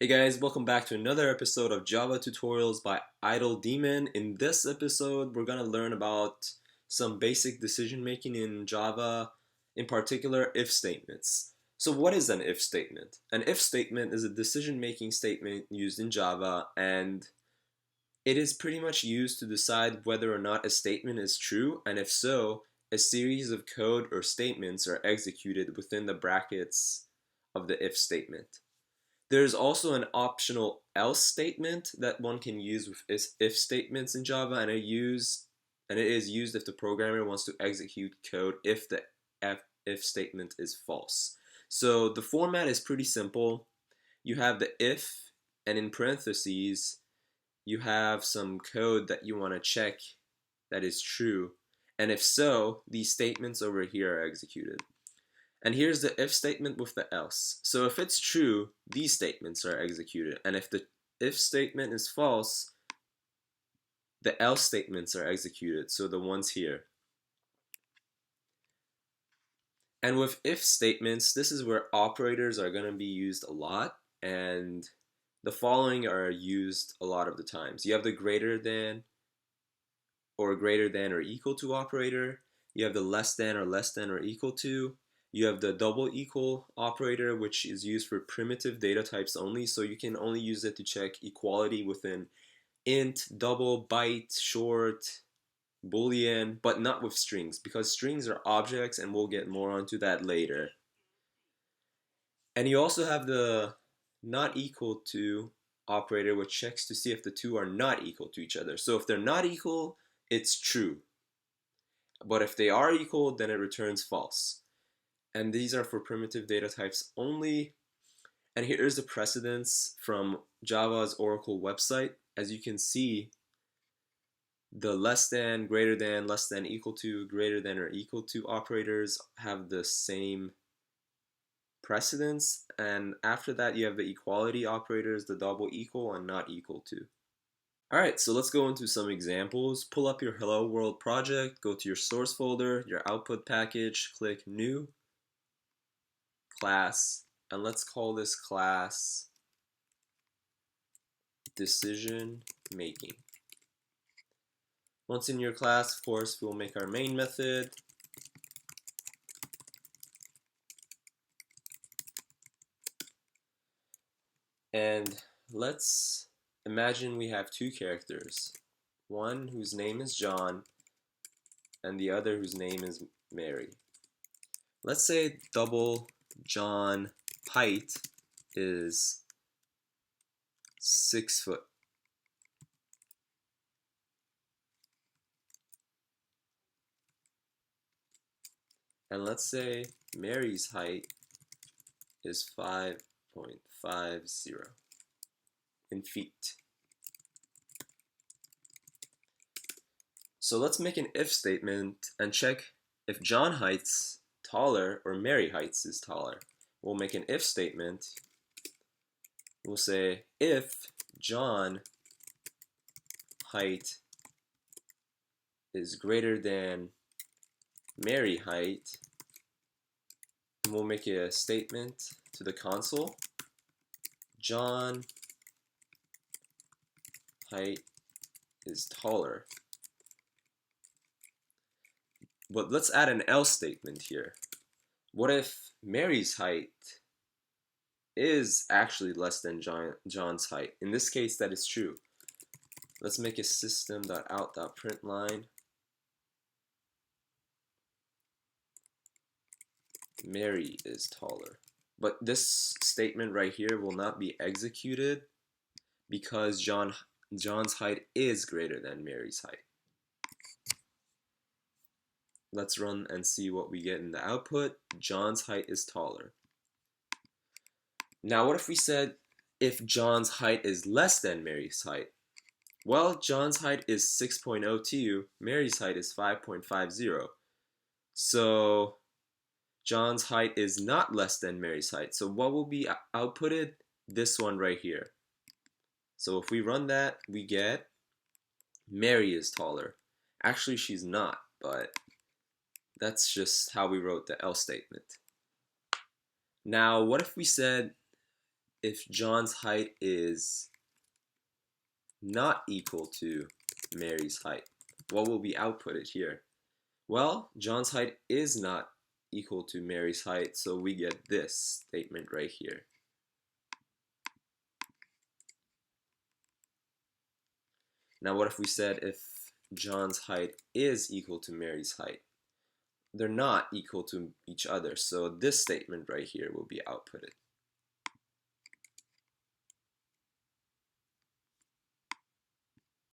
Hey guys, welcome back to another episode of Java Tutorials by Idle Demon. In this episode, we're going to learn about some basic decision making in Java, in particular if statements. So what is an if statement? An if statement is a decision making statement used in Java, and it is pretty much used to decide whether or not a statement is true, and if so, a series of code or statements are executed within the brackets of the if statement. There's also an optional else statement that one can use with if statements in Java, and it is used if the programmer wants to execute code if the if statement is false. So the format is pretty simple. You have the if, and in parentheses, you have some code that you want to check that is true. And if so, these statements over here are executed. And here's the if statement with the else. So if it's true, these statements are executed. And if the if statement is false, the else statements are executed. So the ones here. And with if statements, this is where operators are going to be used a lot. And the following are used a lot of the times. You have the greater than or equal to operator. You have the less than or equal to. You have the double equal operator, which is used for primitive data types only, so you can only use it to check equality within int, double, byte, short, boolean, but not with strings, because strings are objects, and we'll get more onto that later. And you also have the not equal to operator, which checks to see if the two are not equal to each other. So if they're not equal, it's true. But if they are equal, then it returns false. And these are for primitive data types only. And here's the precedence from Java's Oracle website. As you can see, the less than, greater than, less than, equal to, greater than or equal to operators have the same precedence. And after that, you have the equality operators, the double equal and not equal to. Alright, so let's go into some examples. Pull up your Hello World project, go to your source folder, your output package, click New, Class, and let's call this class Decision Making. Once in your class, of course, we'll make our main method. And let's imagine we have two characters, one whose name is John and the other whose name is Mary. Let's say double John height is 6 foot. And let's say Mary's height is 5.50 in feet. So let's make an if statement and check if John height's taller or Mary height's is taller. We'll make an if statement. We'll say if John height is greater than Mary height, and we'll make a statement to the console. John height is taller. But let's add an else statement here. What if Mary's height is actually less than John's height? In this case, that is true. Let's make a system.out.println Mary is taller. But this statement right here will not be executed because John's height is greater than Mary's height. Let's run and see what we get in the output. John's height is taller. Now what if we said if John's height is less than Mary's height? Well, John's height is 6.02, Mary's height is 5.50. So John's height is not less than Mary's height. So what will be outputted? This one right here. So if we run that, we get Mary is taller. Actually, she's not, but that's just how we wrote the else statement. Now, what if we said if John's height is not equal to Mary's height, what will be outputted here? Well, John's height is not equal to Mary's height, so we get this statement right here. Now what if we said if John's height is equal to Mary's height? They're not equal to each other, so this statement right here will be outputted.